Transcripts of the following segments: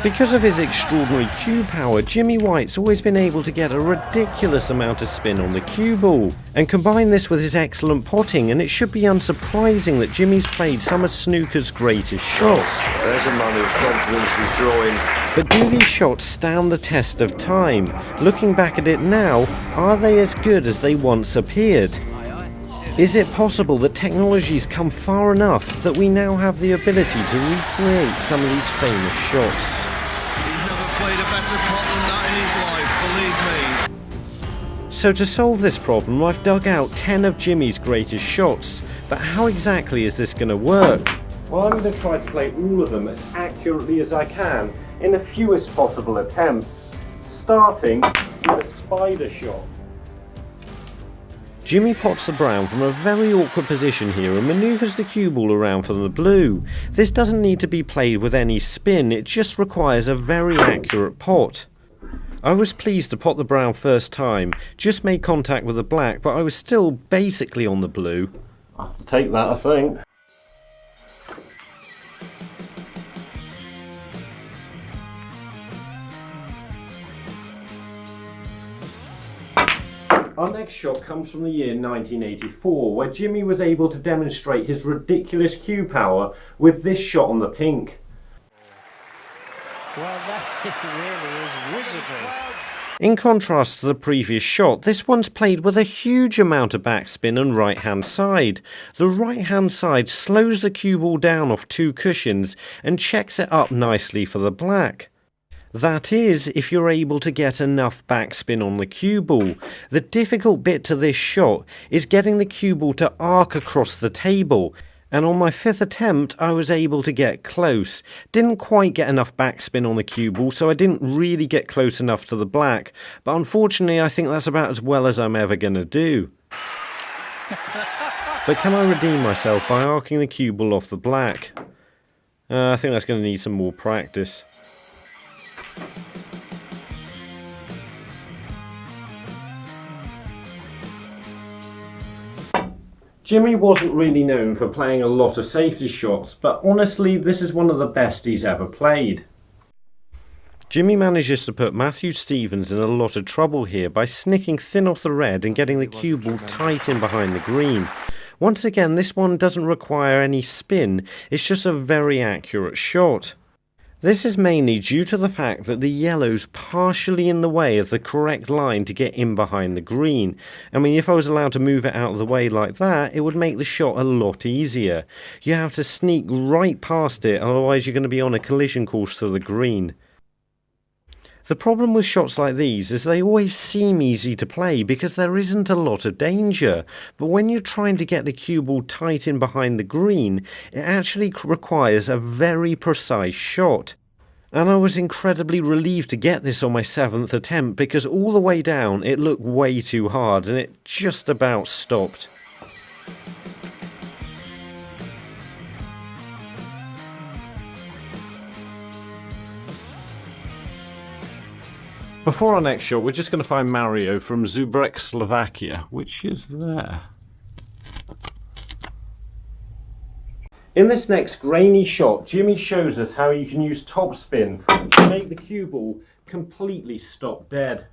Because of his extraordinary cue power, Jimmy White's always been able to get a ridiculous amount of spin on the cue ball. And combine this with his excellent potting, and it should be unsurprising that Jimmy's played some of snooker's greatest shots. There's a man whose confidence is growing. But do these shots stand the test of time? Looking back at it now, are they as good as they once appeared? Is it possible that technology's come far enough that we now have the ability to recreate some of these famous shots? He's never played a better pot than that in his life, believe me. So to solve this problem, I've dug out 10 of Jimmy's greatest shots. But how exactly is this going to work? Well, I'm going to try to play all of them as accurately as I can in the fewest possible attempts, starting with a spider shot. Jimmy pots the brown from a very awkward position here and manoeuvres the cue ball around from the blue. This doesn't need to be played with any spin, it just requires a very accurate pot. I was pleased to pot the brown first time, just made contact with the black, but I was still basically on the blue. I have to take that, I think. Our next shot comes from the year 1984, where Jimmy was able to demonstrate his ridiculous cue power with this shot on the pink. Well, that really is wizardry. In contrast to the previous shot, this one's played with a huge amount of backspin and right hand side. The right hand side slows the cue ball down off 2 cushions and checks it up nicely for the black. That is, if you're able to get enough backspin on the cue ball. The difficult bit to this shot is getting the cue ball to arc across the table, and on my 5th attempt I was able to get close. Didn't quite get enough backspin on the cue ball, so I didn't really get close enough to the black, but unfortunately I think that's about as well as I'm ever going to do. But can I redeem myself by arcing the cue ball off the black? I think that's going to need some more practice. Jimmy wasn't really known for playing a lot of safety shots, but honestly this is one of the best he's ever played. Jimmy manages to put Matthew Stevens in a lot of trouble here by snicking thin off the red and getting the cue ball tight in behind the green. Once again, this one doesn't require any spin, it's just a very accurate shot. This is mainly due to the fact that the yellow's partially in the way of the correct line to get in behind the green. I mean, if I was allowed to move it out of the way like that, it would make the shot a lot easier. You have to sneak right past it, otherwise you're going to be on a collision course to the green. The problem with shots like these is they always seem easy to play because there isn't a lot of danger, but when you're trying to get the cue ball tight in behind the green, it actually requires a very precise shot. And I was incredibly relieved to get this on my 7th attempt because all the way down it looked way too hard and it just about stopped. Before our next shot, we're just going to find Mario from Zubrek, Slovakia, which is there. In this next grainy shot, Jimmy shows us how you can use topspin to make the cue ball completely stop dead.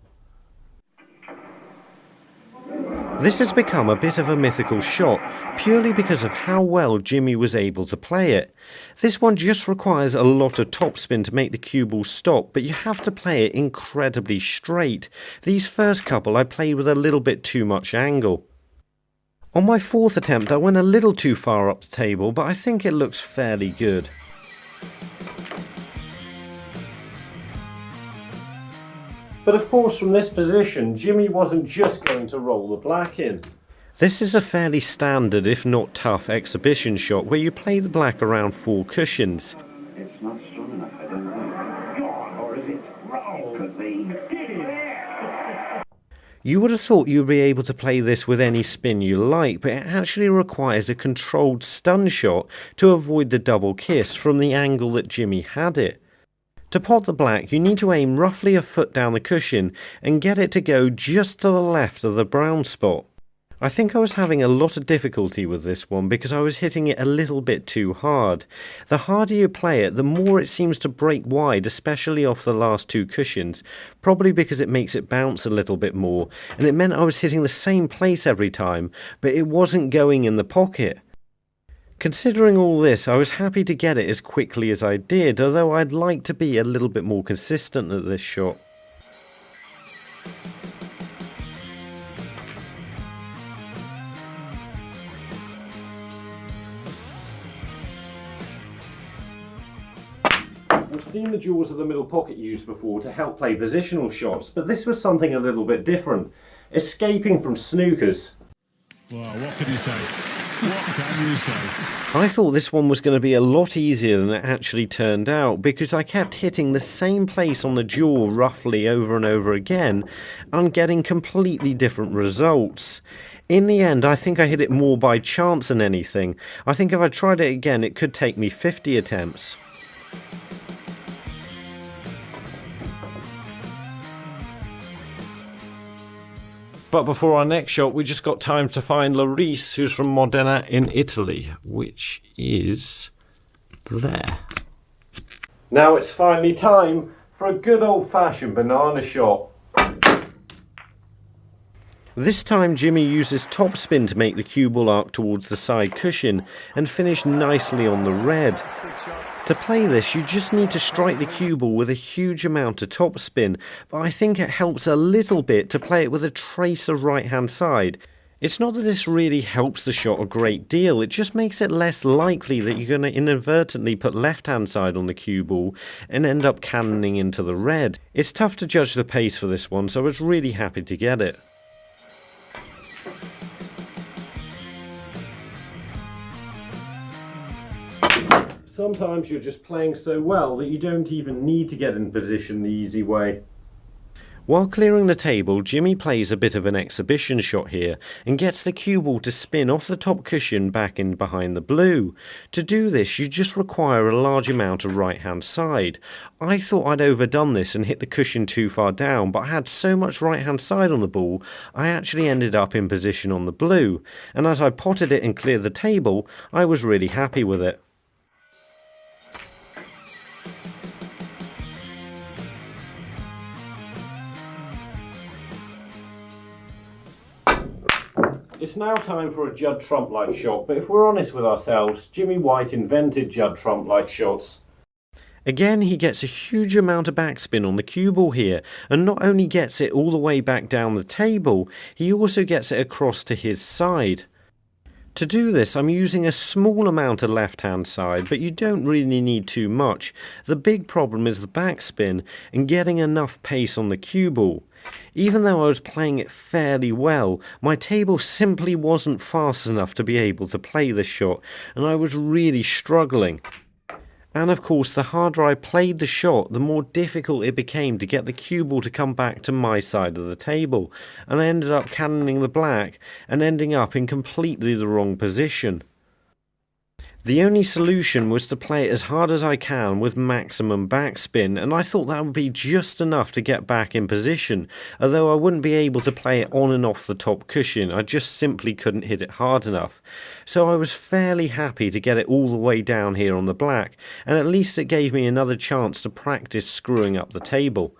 This has become a bit of a mythical shot, purely because of how well Jimmy was able to play it. This one just requires a lot of topspin to make the cue ball stop, but you have to play it incredibly straight. These first couple I played with a little bit too much angle. On my 4th attempt I went a little too far up the table, but I think it looks fairly good. But of course from this position, Jimmy wasn't just going to roll the black in. This is a fairly standard, if not tough, exhibition shot where you play the black around 4 cushions. It's not strong enough, I don't know. Or is it roll? Because they did it. You would have thought you'd be able to play this with any spin you like, but it actually requires a controlled stun shot to avoid the double kiss from the angle that Jimmy had it. To pot the black, you need to aim roughly a foot down the cushion and get it to go just to the left of the brown spot. I think I was having a lot of difficulty with this one because I was hitting it a little bit too hard. The harder you play it, the more it seems to break wide, especially off the last two cushions, probably because it makes it bounce a little bit more, and it meant I was hitting the same place every time, but it wasn't going in the pocket. Considering all this, I was happy to get it as quickly as I did, although I'd like to be a little bit more consistent at this shot. We've seen the jaws of the middle pocket used before to help play positional shots, but this was something a little bit different. Escaping from snookers. Well, what can you say? What can you say? I thought this one was going to be a lot easier than it actually turned out because I kept hitting the same place on the jaw roughly over and over again and getting completely different results. In the end, I think I hit it more by chance than anything. I think if I tried it again, it could take me 50 attempts. But before our next shot, we just got time to find Larice, who's from Modena in Italy, which is there. Now it's finally time for a good old-fashioned banana shot. This time Jimmy uses topspin to make the cue ball arc towards the side cushion and finish nicely on the red. To play this, you just need to strike the cue ball with a huge amount of topspin, but I think it helps a little bit to play it with a trace of right-hand side. It's not that this really helps the shot a great deal, it just makes it less likely that you're going to inadvertently put left-hand side on the cue ball and end up cannoning into the red. It's tough to judge the pace for this one, so I was really happy to get it. Sometimes you're just playing so well that you don't even need to get in position the easy way. While clearing the table, Jimmy plays a bit of an exhibition shot here and gets the cue ball to spin off the top cushion back in behind the blue. To do this, you just require a large amount of right-hand side. I thought I'd overdone this and hit the cushion too far down, but I had so much right-hand side on the ball, I actually ended up in position on the blue. And as I potted it and cleared the table, I was really happy with it. It's now time for a Judd Trump-like shot, but if we're honest with ourselves, Jimmy White invented Judd Trump-like shots. Again, he gets a huge amount of backspin on the cue ball here, and not only gets it all the way back down the table, he also gets it across to his side. To do this, I'm using a small amount of left-hand side, but you don't really need too much. The big problem is the backspin and getting enough pace on the cue ball. Even though I was playing it fairly well, my table simply wasn't fast enough to be able to play this shot, and I was really struggling. And of course, the harder I played the shot, the more difficult it became to get the cue ball to come back to my side of the table, and I ended up cannoning the black and ending up in completely the wrong position. The only solution was to play it as hard as I can with maximum backspin, and I thought that would be just enough to get back in position, although I wouldn't be able to play it on and off the top cushion. I just simply couldn't hit it hard enough. So I was fairly happy to get it all the way down here on the black, and at least it gave me another chance to practice screwing up the table.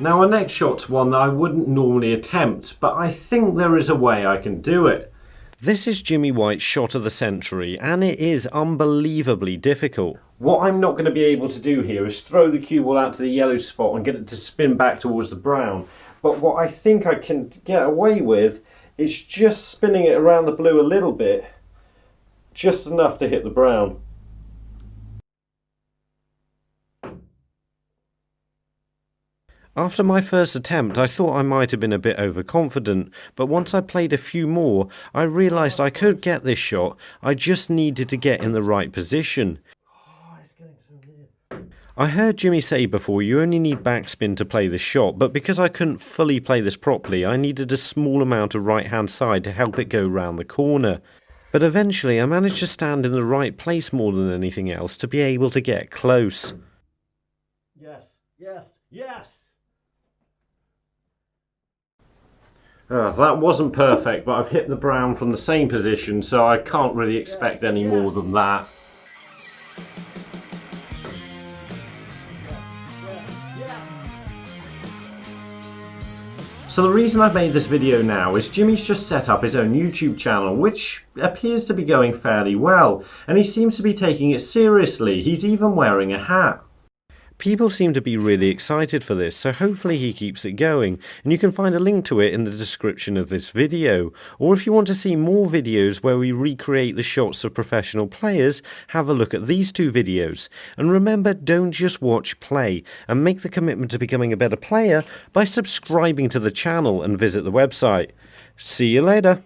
Now our next shot's one that I wouldn't normally attempt, but I think there is a way I can do it. This is Jimmy White's shot of the century, and it is unbelievably difficult. What I'm not going to be able to do here is throw the cue ball out to the yellow spot and get it to spin back towards the brown. But what I think I can get away with is just spinning it around the blue a little bit, just enough to hit the brown. After my first attempt, I thought I might have been a bit overconfident, but once I played a few more, I realised I could get this shot, I just needed to get in the right position. I heard Jimmy say before you only need backspin to play this shot, but because I couldn't fully play this properly, I needed a small amount of right hand side to help it go round the corner. But eventually I managed to stand in the right place more than anything else to be able to get close. Yes, yes, yes! That wasn't perfect, but I've hit the brown from the same position, so I can't really expect any more than that. So the reason I've made this video now is Jimmy's just set up his own YouTube channel, which appears to be going fairly well, and he seems to be taking it seriously. He's even wearing a hat. People seem to be really excited for this, so hopefully he keeps it going, and you can find a link to it in the description of this video. Or if you want to see more videos where we recreate the shots of professional players, have a look at these two videos. And remember, don't just watch play, and make the commitment to becoming a better player by subscribing to the channel and visit the website. See you later.